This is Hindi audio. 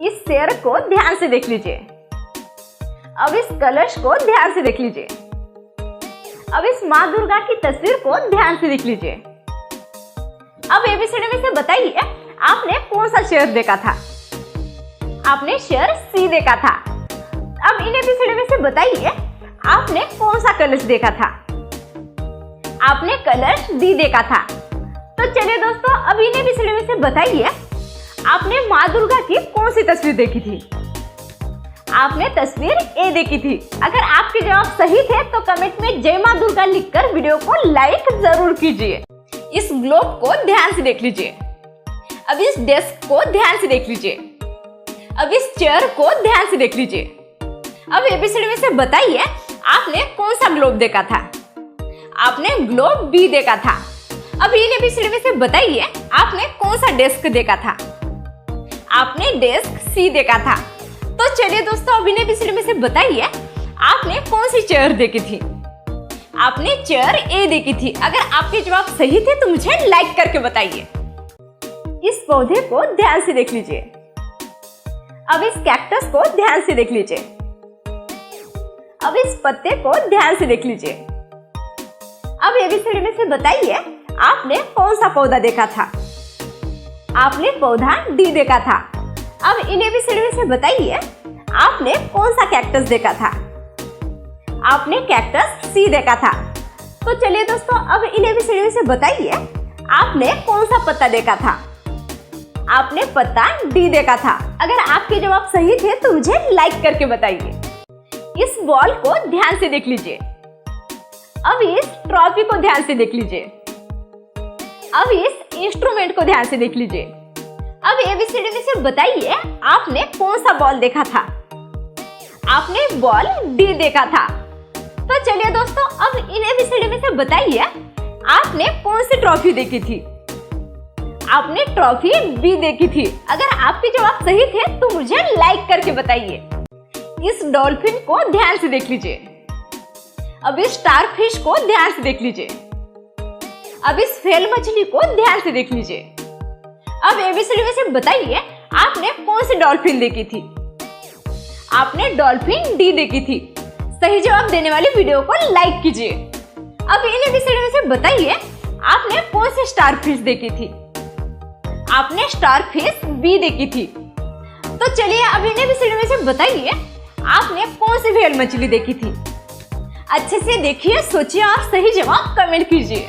इस शेर को ध्यान से देख लीजिए। अब इस कलश को ध्यान से देख लीजिए। अब इस माँ दुर्गा की तस्वीर को ध्यान से देख लीजिए। अब एबीसीडी में से बताइए आपने कौन सा शेर देखा था? आपने शेर सी देखा था। अब इन एबीसीडी में से बताइए आपने कौन सा कलश देखा था? आपने कलश डी देखा था। तो चलिए दोस्तों, अब इन एबीसीडी में से बताइए आपने माँ दुर्गा की कौन सी तस्वीर देखी थी? आपने तस्वीर ए देखी थी। अगर आपके जवाब सही थे तो कमेंट में जय माँ दुर्गा लिखकर वीडियो को लाइक जरूर कीजिए। इस ग्लोब को ध्यान से देख लीजिए। अब इस डेस्क को ध्यान से देख लीजिए। अब इस चेयर को ध्यान से देख लीजिए। अब एबीसीडी में से बताइए आपने कौन सा ग्लोब देखा था? आपने ग्लोब बी देखा था। अब इन एबीसीडी में से बताइए आपने कौन सा डेस्क देखा था? आपने डेस्क सी देखा था। तो चलिए दोस्तों, अब इन एबीसीडी में से बताइए आपने कौन सी चेयर देखी थी? आपने चेयर ए देखी थी। अगर आपके जवाब सही थे तो मुझे लाइक करके बताइए। इस पौधे को ध्यान से देख लीजिए। अब इस कैक्टस को ध्यान से देख लीजिए। अब इस पत्ते को ध्यान से देख लीजिए। अब एबीसीडी में से बताइए आपने कौन सा पौधा देखा था? आपने पौधा डी देखा था। अब इन एबीसीडी में से बताइए आपने कौन सा कैक्टस देखा था? आपने कैक्टस सी देखा था। तो चलिए दोस्तों, अब इन एबीसीडी में से बताइए आपने कौन सा पत्ता देखा था? आपने पत्ता डी देखा था। अगर आपके जवाब सही थे तो मुझे लाइक करके बताइए। इस बॉल को ध्यान से देख लीजिए। अब इस ट्रॉफी को ध्यान से देख लीजिए। अब इस इंस्ट्रूमेंट को ध्यान से देख लीजिए। अब एबीसीडी में से बताइए आपने कौन सा बॉल देखा था? आपने बॉल डी देखा था। तो चलिए दोस्तों, अब इन एबीसीडी में से बताइए आपने कौन सी ट्रॉफी देखी थी? आपने ट्रॉफी बी देखी थी। अगर आपके जवाब सही थे तो मुझे लाइक करके बताइए। इस डॉल्फिन को ध्यान से देख लीजिए। अब इस स्टारफिश को ध्यान से देख लीजिए। अब इस व्हेल मछली को ध्यान से देख लीजिए। अब एबीसीडी में से बताइए आपने कौन सी डॉल्फिन देखी थी? आपने डॉल्फिन डी देखी थी। सही जवाब देने वाली वीडियो को लाइक कीजिए। अब इन एबीसीडी में से बताइए आपने कौन सी स्टारफिश देखी थी? आपने स्टारफिश बी देखी थी। तो चलिए, अब इन एबीसीडी में से बताइए आपने कौन सी व्हेल मछली देखी थी? अच्छे से देखिए, सोचिए और सही जवाब कमेंट कीजिए।